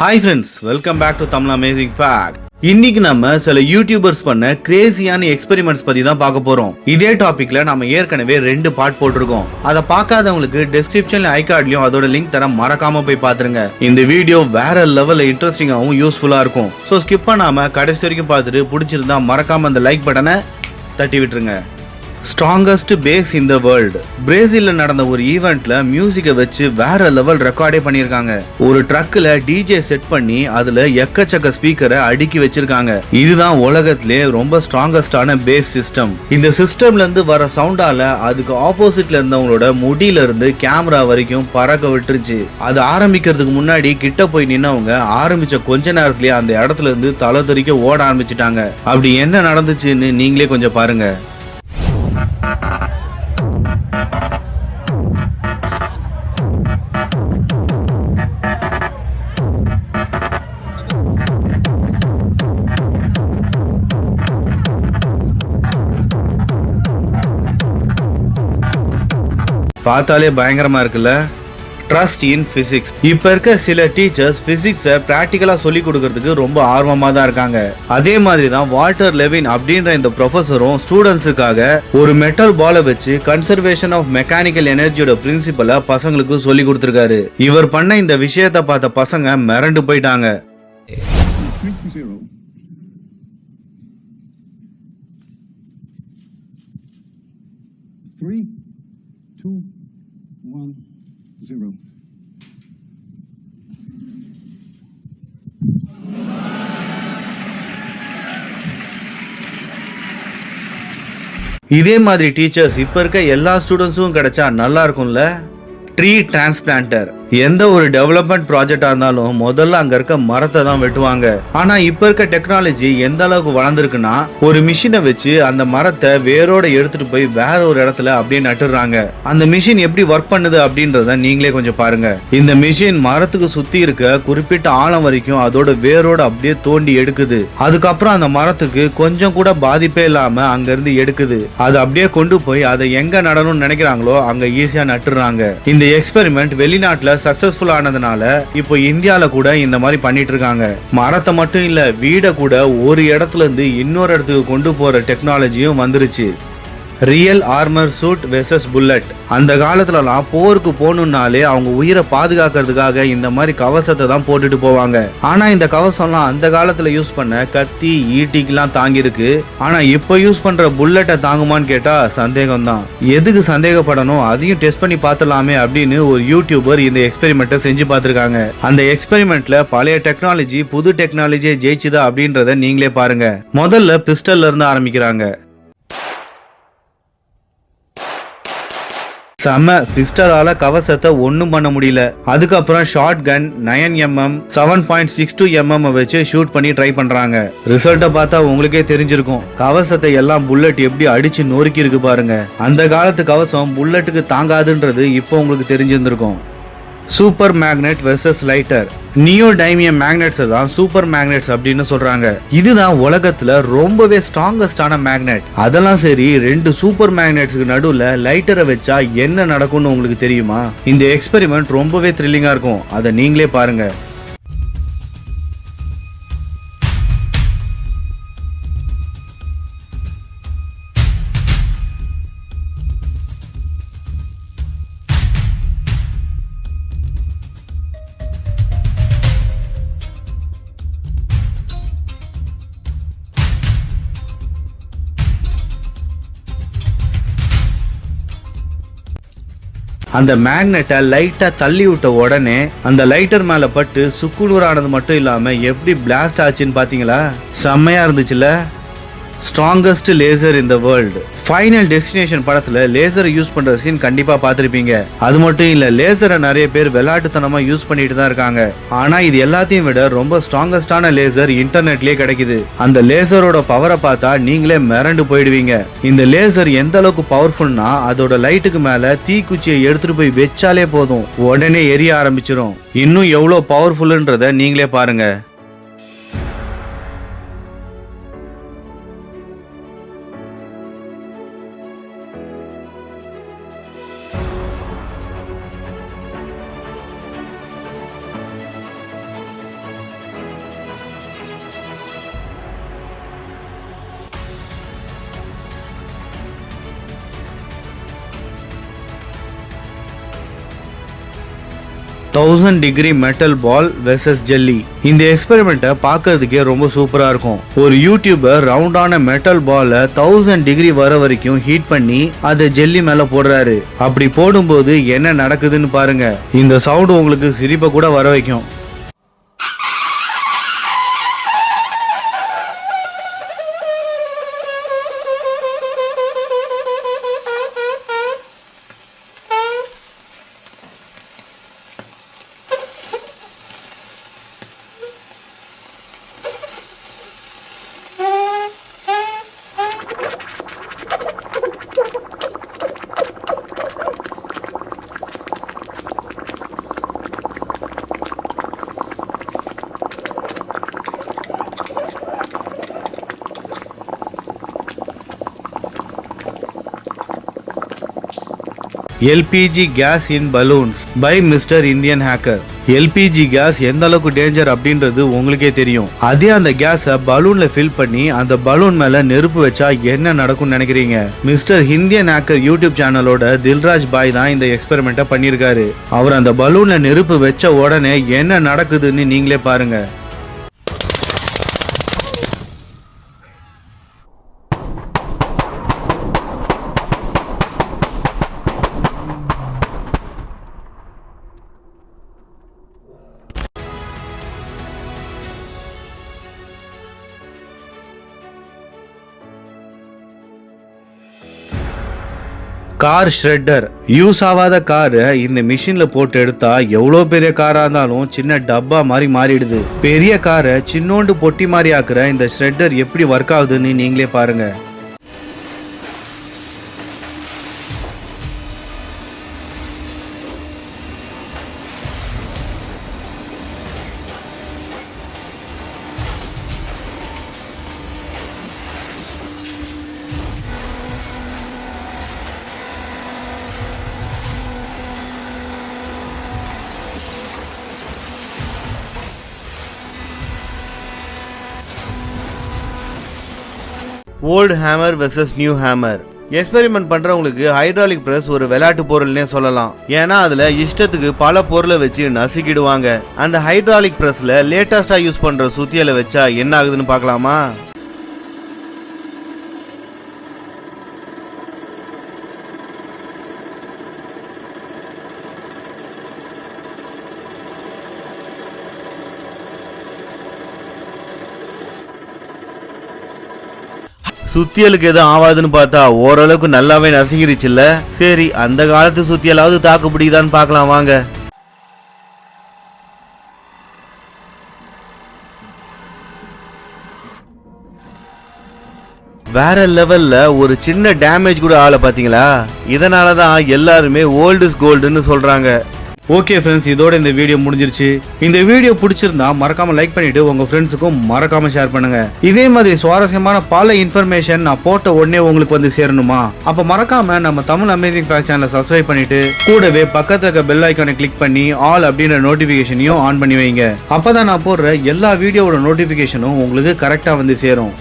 Hi friends, welcome back to Tamil Amazing Fact. இன்னைக்கு நம்ம சில யூடியூபர்ஸ் பண்ண கிரேசியான எக்ஸ்பெரிமெண்ட்ஸ் பத்தி தான் பார்க்க போறோம். இதே டாபிக்ல நம்ம ஏற்கனவே 2 பார்ட் போட்டிருக்கோம். அதை பார்க்காதவங்களுக்கு டிஸ்கிரிப்ஷன்ல ஐ கார்ட்லயும் அதோட லிங்க் தரேன், மறக்காம போய் பாத்துருங்க. இந்த வீடியோ வேற லெவல்ல இன்ட்ரெஸ்டிங்காவும் யூஸ்ஃபுல்லா இருக்கும். ஸோ ஸ்கிப் பண்ணாம கடைசி வரைக்கும் பார்த்துட்டு பிடிச்சிருந்தா மறக்காம அந்த லைக் பட்டனை தட்டி விட்டுருங்க. Strongest base in the world. பிரேசில்ல நடந்த ஒரு ஈவெண்ட்ல மியூசிக்கை வச்சு வேற லெவல் ரெக்கார்டே பண்ணிருக்காங்க. ஒரு ட்ரக்ல டிஜே செட் பண்ணி அதுல எக்கச்சக்க ஸ்பீக்கரை அடுக்கி வச்சிருக்காங்க. இதுதான் உலகத்திலே ரொம்ப ஸ்ட்ராங்கஸ்டான பேஸ் சிஸ்டம். இந்த சிஸ்டம்ல இருந்து வர சவுண்டால அதுக்கு ஆப்போசிட்ல இருந்தவங்களோட முடியில இருந்து கேமரா வரைக்கும் பறக்க விட்டுருச்சு. அது ஆரம்பிக்கிறதுக்கு முன்னாடி கிட்ட போய் நின்னவங்க ஆரம்பிச்ச கொஞ்ச நேரத்திலேயே அந்த இடத்துல இருந்து தலை தெறிக்க ஓட ஆரம்பிச்சிட்டாங்க. அப்படி என்ன நடந்துச்சுன்னு நீங்களே கொஞ்சம் பாருங்க. பார்த்தாலே பயங்கரமா இருக்குல்ல. Trust in physics. இப்ப இருக்க சில டீச்சர்ஸ் பிசிக்ஸை பிராக்டிகலா சொல்லி கொடுக்கறதுக்கு ரொம்ப ஆர்வமா தான் இருக்காங்க. அதே மாதிரி தான் வால்டர் லெவின் அப்படின்ற இந்த ப்ரொஃபஸரும் ஸ்டூடெண்ட்ஸுக்காக ஒரு மெட்டல் பாலை வச்சு கன்சர்வேஷன் ஆஃப் மெக்கானிக்கல் எனர்ஜியோட பிரின்சிபலை பசங்களுக்கு சொல்லி கொடுத்திருக்காரு. இவர் பண்ண இந்த விஷயத்தை பார்த்த பசங்க மிரண்டு போயிட்டாங்க. இதே மாதிரி டீச்சர்ஸ் இப்ப இருக்க எல்லா ஸ்டூடெண்ட்ஸும் கிடைச்சா நல்லா இருக்கும்ல. Tree transplanter. எந்த ஒரு டெவலப்மெண்ட் ப்ராஜெக்டா இருந்தாலும் முதல்ல அங்க இருக்க மரத்தை தான் வெட்டுவாங்க. ஆனா இப்ப இருக்க டெக்னாலஜி எந்த அளவுக்கு வளர்ந்துருக்குன்னா ஒரு மிஷினை வச்சு அந்த மரத்தை வேரோட எடுத்துட்டு போய் வேற ஒரு இடத்துல அப்படியே நட்டுறாங்க. அந்த மிஷின் எப்படி ஒர்க் பண்ணுது அப்படின்றத நீங்களே கொஞ்சம் பாருங்க. இந்த மிஷின் மரத்துக்கு சுத்தி இருக்க குறிப்பிட்ட ஆழம் வரைக்கும் அதோட வேரோட அப்படியே தோண்டி எடுக்குது. அதுக்கப்புறம் அந்த மரத்துக்கு கொஞ்சம் கூட பாதிப்பே இல்லாம அங்க இருந்து எடுக்குது. அது அப்படியே கொண்டு போய் அதை எங்க நடணும்னு நினைக்கிறாங்களோ அங்க ஈஸியா நட்டுறாங்க. இந்த எக்ஸ்பெரிமெண்ட் வெளிநாட்டுல சக்சஸ்ஃபுல் ஆனதுனால இப்போ இந்தியால கூட இந்த மாதிரி பண்ணிட்டு இருக்காங்க. மரத்தை மட்டும் இல்ல, வீட கூட ஒரு இடத்துல இருந்து இன்னொரு இடத்துக்கு கொண்டு போற டெக்னாலஜியும் வந்துருச்சு. Real armour suit versus bullet. அந்த காலத்துலலாம் போருக்கு போகணும்னாலே அவங்க உயிரை பாதுகாக்கிறதுக்காக இந்த மாதிரி கவசத்தை தான் போட்டுட்டு போவாங்க. ஆனா இந்த கவசம்லாம் அந்த காலத்துல யூஸ் பண்ண கத்தி ஈட்டிக்கெல்லாம் தாங்கிருக்கு. ஆனா இப்ப யூஸ் பண்ற புல்லட்டை தாங்குமான்னு கேட்டா சந்தேகம் தான். எதுக்கு சந்தேகப்படணும், அதையும் டெஸ்ட் பண்ணி பார்த்தலாமே அப்படின்னு ஒரு யூடியூபர் இந்த எக்ஸ்பெரிமெண்ட்டை செஞ்சு பார்த்திருக்காங்க. அந்த எக்ஸ்பெரிமெண்ட்ல பழைய டெக்னாலஜி புது டெக்னாலஜியை ஜெயிச்சுதா அப்படின்றத நீங்களே பாருங்க. முதல்ல பிஸ்டல்ல இருந்து ஆரம்பிக்கிறாங்க. செம பிஸ்டலால கவசத்தை ஒன்னும் பண்ண முடியல. அதுக்கப்புறம் ஷார்ட் கன் 9mm 7.62 mm வச்சு ஷூட் பண்ணி ட்ரை பண்றாங்க. ரிசல்ட்டை பார்த்தா உங்களுக்கே தெரிஞ்சிருக்கும். கவசத்தை எல்லாம் புல்லட் எப்படி அடிச்சு நொறுக்கி இருக்கு பாருங்க. அந்த காலத்து கவசம் புல்லட்டுக்கு தாங்காதுன்றது இப்போ உங்களுக்கு தெரிஞ்சிருந்திருக்கும். Super magnet versus lighter. Neodymium magnets தான் சூப்பர் மேக்னெட்ஸ் அப்படின்னு சொல்றாங்க. இதுதான் உலகத்துல ரொம்பவே ஸ்ட்ராங்கஸ்டான மேக்னெட். அதெல்லாம் சரி, 2 சூப்பர் மேக்னெட்ஸ்க்கு நடுவுல லைட்டரை வச்சா என்ன நடக்கும்னு உங்களுக்கு தெரியுமா? இந்த எக்ஸ்பெரிமெண்ட் ரொம்பவே த்ரில்லிங்கா இருக்கும். அதை நீங்களே பாருங்க. அந்த மேக்னெட்டை லைட்டா தள்ளி விட்ட உடனே அந்த லைட்டர் மேல பட்டு சுக்குநூறானது மட்டும் இல்லாம எப்படி பிளாஸ்ட் ஆச்சுன்னு பாத்தீங்களா? செம்மையா இருந்துச்சுல. Strongest laser in the world. Final destination படத்துல லேசரை யூஸ் பண்ற சீன் கண்டிப்பா பார்த்திருப்பீங்க. அது மட்டும் இல்ல, லேசரை நிறைய பேர் விளையாட்டுத்தனமா யூஸ் பண்ணிட்டு தான் இருக்காங்க. ஆனா இது எல்லாத்தையும் விட ரொம்ப ஸ்ட்ராங்கஸ்டான லேசர் இன்டர்நெட்லயே கிடைக்குது. அந்த லேசரோட பவரை பார்த்தா நீங்களே மிரண்டு போயிடுவீங்க. இந்த லேசர் எந்த அளவுக்கு பவர்ஃபுல்னா அதோட லைட்டுக்கு மேல தீக்குச்சியை எடுத்துட்டு போய் வச்சாலே போதும், உடனே எரிய ஆரம்பிச்சிடும். இன்னும் எவ்வளவு பவர்ஃபுல்ன்றத நீங்களே பாருங்க. 1000 டிகிரி மெட்டல் பால் வெர்சஸ் ஜெல்லி. இந்த எக்ஸ்பெரிமெண்ட்டை பார்க்கறதுக்கே ரொம்ப சூப்பரா இருக்கும். ஒரு யூடியூபர் ரவுண்டான மெட்டல் பாலை 1000 டிகிரி வர வரைக்கும் ஹீட் பண்ணி அதை ஜெல்லி மேல போடுறாரு. அப்படி போடும்போது என்ன நடக்குதுன்னு பாருங்க. இந்த சவுண்ட் உங்களுக்கு சிரிப்பை கூட வர வைக்கும். LPG gas in balloons by Mr. Indian Hacker. LPG gas எந்த அளவுக்கு டேஞ்சர் அப்படின்றது உங்களுக்கே தெரியும். அதே அந்த கேஸை பலூன்ல ஃபில் பண்ணி அந்த பலூன் மேல நெருப்பு வச்சா என்ன நடக்கும்னு நினைக்கிறீங்க? மிஸ்டர் இந்தியன் ஹேக்கர் யூடியூப் சேனலோட தில்ராஜ் பாய் தான் இந்த எக்ஸ்பெரிமெண்ட்டை பண்ணியிருக்காரு. அவர் அந்த பலூன்ல நெருப்பு வச்ச உடனே என்ன நடக்குதுன்னு நீங்களே பாருங்க. Car shredder. யூஸ் ஆகாத காரை இந்த மிஷின்ல போட்டு எடுத்தா எவ்வளோ பெரிய காரா இருந்தாலும் சின்ன டப்பா மாதிரி மாறிடுது. பெரிய காரை சின்னோண்டு பொட்டி மாதிரி ஆக்குற இந்த ஷ்ரெட்டர் எப்படி ஒர்க் ஆகுதுன்னு நீங்களே பாருங்க. Old hammer versus new hammer. Experiment பண்றவங்களுக்கு ஹைட்ராலிக் பிரஸ் ஒரு விளையாட்டு பொருள்னே சொல்லலாம். ஏன்னா அதுல இஷ்டத்துக்கு பல பொருளை வச்சு நசுக்கிடுவாங்க. அந்த ஹைட்ராலிக் பிரஸ்ல லேட்டஸ்டா யூஸ் பண்ற சுத்தியலை வச்சா என்ன ஆகுதுன்னு பார்க்கலாமா? சுத்தியலுக்கு எதுவும் ஆவாதுன்னு பார்த்தா ஓரளவுக்கு நல்லாவே நசுங்கிருச்சுல்ல. சரி, அந்த காலத்து சுத்தியலாவது தாக்கு பிடிக்குதான்னு பார்க்கலாம் வாங்க. வேற லெவல்ல ஒரு சின்ன டேமேஜ் கூட ஆள பாத்தீங்களா? இதனாலதான் எல்லாருமே ஓல்டு இஸ் கோல்டுன்னு சொல்றாங்க. ஓகே ஃப்ரெண்ட்ஸ், இதோட இந்த வீடியோ முடிஞ்சிருச்சு. இந்த வீடியோ பிடிச்சிருந்தா மறக்காம லைக் பண்ணிட்டு உங்க ஃப்ரெண்ட்ஸுக்கும் மறக்காம ஷேர் பண்ணுங்க. இதே மாதிரி சுவாரஸ்யமான பல இன்ஃபர்மேஷன் நான் போட்ட உடனே உங்களுக்கு வந்து சேரணுமா? அப்ப மறக்காம நம்ம தமிழ் அமேசிங் ஃபேக்ட்ஸ் சேனலை சப்ஸ்கிரைப் பண்ணிட்டு கூடவே பக்கத்துல இருக்க பெல் ஐக்கானை கிளிக் பண்ணி ஆல் அப்படின்ற நோட்டிபிகேஷனையும் ஆன் பண்ணி வைங்க. அப்பதான் நான் போடுற எல்லா வீடியோவோட நோட்டிபிகேஷனும் உங்களுக்கு கரெக்டா வந்து சேரும்.